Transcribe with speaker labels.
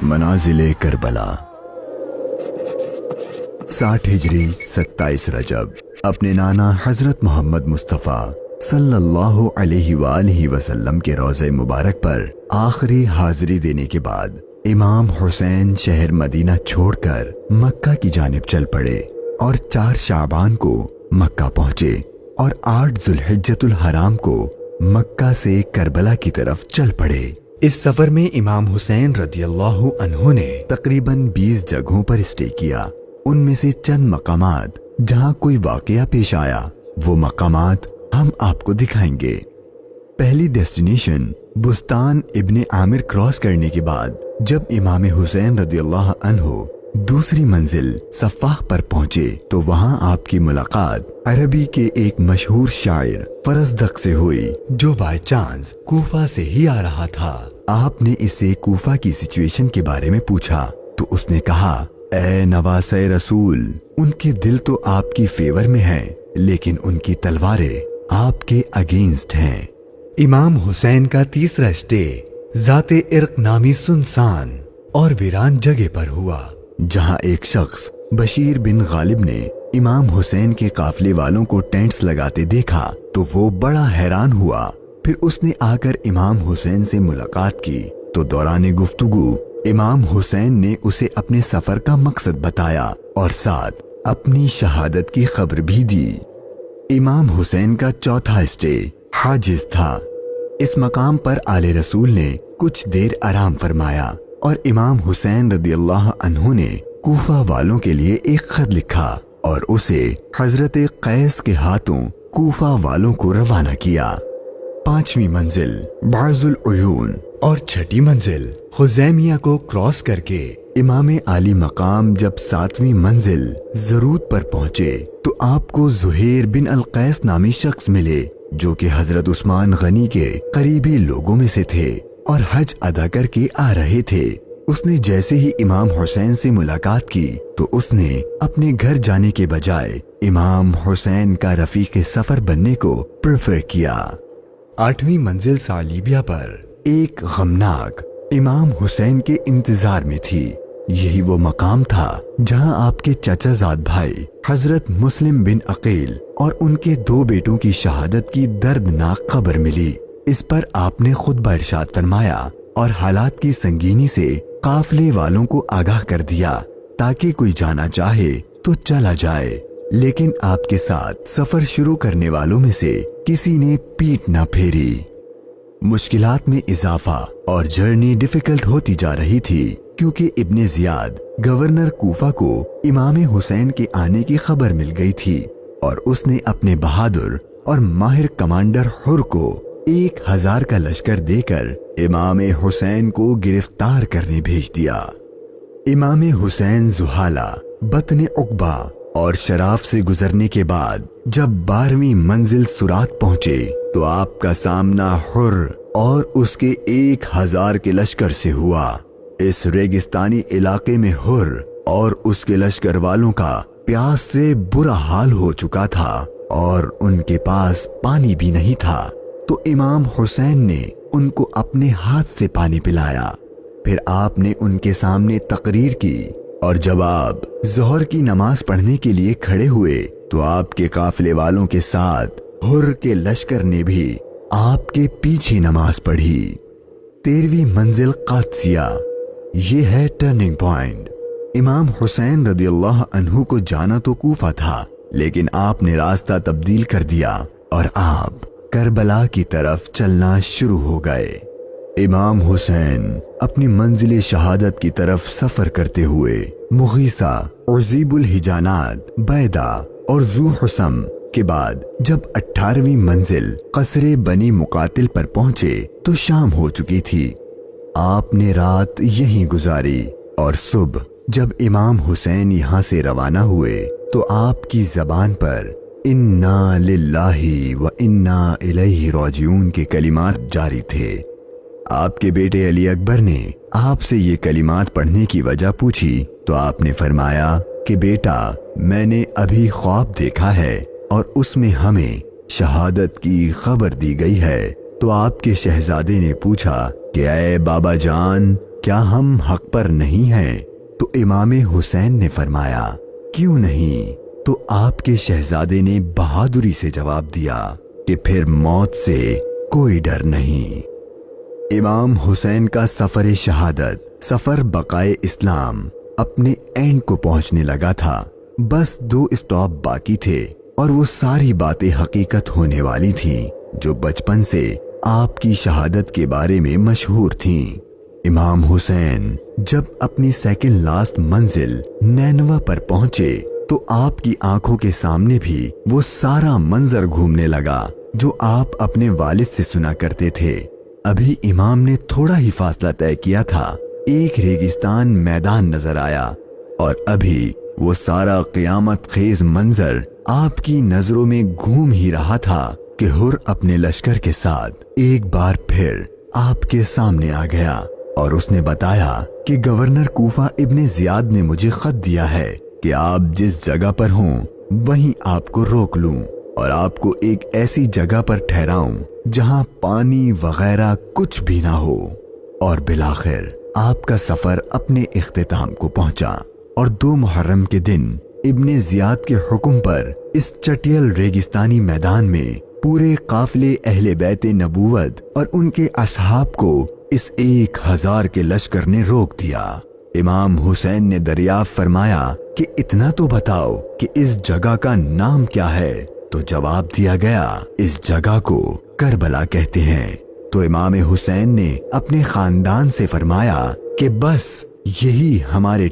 Speaker 1: मनाजिले Karbala 60 हिजरी 27 रजब अपने नाना हजरत मोहम्मद मुस्तफ़ा सल्लल्लाहु अलैहि वसल्लम के रोज़े मुबारक पर आखिरी हाजिरी देने के बाद इमाम हुसैन शहर मदीना छोड़कर मक्का की जानिब चल पड़े और 4 शाबान को मक्का पहुंचे और 8 जुल्हिज्जतुल हराम को मक्का से करबला की तरफ चल पड़े। इस सफर में इमाम हुसैन रदियल्लाहु अन्हु ने तकरीबन 20 जगहों पर स्टे किया। उनमें से चंद मकामात जहां कोई वाकया पेश आया वो मकामात हम आपको दिखाएंगे। पहली डेस्टिनेशन बुस्तान इब्ने आमिर क्रॉस करने के बाद जब इमाम हुसैन रदियल्लाहु अन्हु दूसरी मंजिल सफ़ाह पर पहुंचे तो वहां आपकी मुलाकात अरबी के एक मशहूर शायर फरजदक से हुई जो बाय चांस कूफा से ही आ रहा था। आपने इससे कूफा की सिचुएशन के बारे में पूछा तो उसने कहा, ए नवासे रसूल, उनके दिल तो आपकी फेवर में है लेकिन उनकी तलवारें आपके अगेंस्ट हैं। इमाम हुसैन का तीसरा स्टे जाते इर्क नामी सुनसान और वीरान जगह पर हुआ जहां एक शख्स बशीर बिन गालिब ने इमाम हुसैन के काफले वालों को टेंट्स लगाते देखा तो वो बड़ा हैरान हुआ। फिर उसने आकर इमाम हुसैन से मुलाकात की तो दौरान गुफ्तगू इमाम हुसैन ने उसे अपने सफर का मकसद बताया और साथ अपनी शहादत की खबर भी दी। इमाम हुसैन का चौथा स्टे हाजिज था। इस मकाम पर आले रसूल ने कुछ देर आराम फरमाया और इमाम हुसैन रदियल्लाहु अन्हु ने कूफा वालों के लिए एक खत लिखा और उसे हजरत कैस के हाथों कूफा वालों को रवाना किया। 5वीं मंजिल बाजुल उयून और 6ठी मंजिल खुजैमिया को क्रॉस करके इमाम आली मकाम जब 7वीं मंजिल जरूद पर पहुंचे तो आपको जुहैर बिन अल कैस नामी शख्स मिले जो कि हजरत उस्मान गनी के करीबी लोगों में से थे और हज अदा करके आ रहे थे। उसने जैसे ही इमाम हुसैन से मुलाकात की तो उसने अपने घर जाने के बजाय इमाम हुसैन का रफीक सफर बनने को प्रेफर किया। 8वीं मंजिल सालिबिया पर एक गमनाक इमाम हुसैन के इंतजार में थी। यही वो मकाम था जहां आपके चचाजाद भाई हजरत मुस्लिम बिन अकील और उनके 2 बेटों की शहादत की दर्दनाक खबर मिली। इस पर आपने खुतबा इरशाद फरमाया और हालात की संगीनी से काफले वालों को आगाह कर दिया ताकि कोई जाना चाहे तो चला जाए, लेकिन आपके साथ सफर शुरू करने वालों में से किसी ने पीठ न फेरी। मुश्किलात में इजाफा और जर्नी डिफिकल्ट होती जा रही थी क्योंकि इब्ने जियाद गवर्नर कूफा को इमाम हुसैन के आने की खबर मिल गई थी और उसने अपने बहादुर और माहिर कमांडर हुर को 1000 का लश्कर देकर इमाम हुसैन को गिरफ्तार करने भेज दिया। इमाम हुसैन जुहाला, बतने उकबा और शराफ से गुजरने के बाद जब 12वीं मंजिल सुरात पहुंचे तो आपका सामना हुर और उसके 1000 के लश्कर से हुआ। इस रेगिस्तानी इलाके में हुर और उसके लश्कर वालों का प्यास से बुरा हाल हो चुका था और उनके पास पानी भी नहीं था तो इमाम हुसैन ने उनको अपने हाथ से पानी पिलाया। फिर आपने उनके सामने तकरीर की और जब आप ज़ोहर की नमाज पढ़ने के लिए खड़े हुए तो आपके काफिले वालों के साथ हुर के लश्कर ने भी आपके पीछे नमाज पढ़ी। 13वीं मंजिल कादसिया, ये है टर्निंग पॉइंट। इमाम हुसैन रदियल्लाहु अन्हु को जाना तो कूफा था लेकिन आपने रास्ता तब्दील कर दिया और आप करबला की तरफ चलना शुरू हो गए। इमाम हुसैन अपनी मंजिल शहादत की तरफ सफर करते हुए मुगीसा, उज़ीबुल हिजानात, बैदा और ज़ू हुसम के बाद जब 18वीं मंजिल कसरे बनी मुकातिल पर पहुंचे तो शाम हो चुकी थी। आपने रात यहीं गुजारी और सुबह जब इमाम हुसैन यहाँ से रवाना हुए तो आपकी जबान पर इन्ना लिल्लाही व इन्ना इलैहि राजिऊन के कलिमात जारी थे। आपके बेटे अली अकबर ने आपसे ये कलिमात पढ़ने की वजह पूछी तो आपने फरमाया कि बेटा, मैंने अभी ख्वाब देखा है और उसमें हमें शहादत की खबर दी गई है। तो आपके शहजादे ने पूछा कि ऐ बाबा जान, کیا ہم حق پر نہیں ہیں؟ تو امام حسین نے فرمایا کیوں نہیں؟ تو آپ کے شہزادے نے بہادری سے جواب دیا کہ پھر موت سے کوئی ڈر نہیں۔ امام حسین کا سفر شہادت، سفر بقائے اسلام اپنے اینڈ کو پہنچنے لگا تھا۔ بس 2 اسٹاپ باقی تھے اور وہ ساری باتیں حقیقت ہونے والی تھیں جو بچپن سے آپ کی شہادت کے بارے میں مشہور تھیں۔ امام حسین جب اپنی سیکنڈ لاسٹ منزل نینوا پر پہنچے تو آپ کی آنکھوں کے سامنے بھی وہ سارا منظر گھومنے لگا جو آپ اپنے والد سے سنا کرتے تھے۔ ابھی امام نے تھوڑا ہی فاصلہ طے کیا تھا، ایک ریگستان میدان نظر آیا اور ابھی وہ سارا قیامت خیز منظر آپ کی نظروں میں گھوم ہی رہا تھا کہ ہر اپنے لشکر کے ساتھ ایک بار پھر آپ کے سامنے آ گیا اور اس نے بتایا کہ گورنر کوفہ ابن زیاد نے مجھے خط دیا ہے کہ آپ جس جگہ پر ہوں وہیں آپ کو روک لوں اور آپ کو ایک ایسی جگہ پر ٹھہراؤں جہاں پانی وغیرہ کچھ بھی نہ ہو۔ اور بالآخر آپ کا سفر اپنے اختتام کو پہنچا اور 2 محرم کے دن ابن زیاد کے حکم پر اس چٹیل ریگستانی میدان میں پورے قافلے اہل بیت نبوت اور ان کے اصحاب کو اس 1000 کے لشکر نے روک دیا۔ امام حسین نے دریافت فرمایا کہ اتنا تو بتاؤ کہ اس جگہ کا نام کیا ہے؟ تو جواب دیا گیا اس جگہ کو کربلا کہتے ہیں۔ تو امام حسین نے اپنے خاندان سے فرمایا کہ بس یہی ہمارے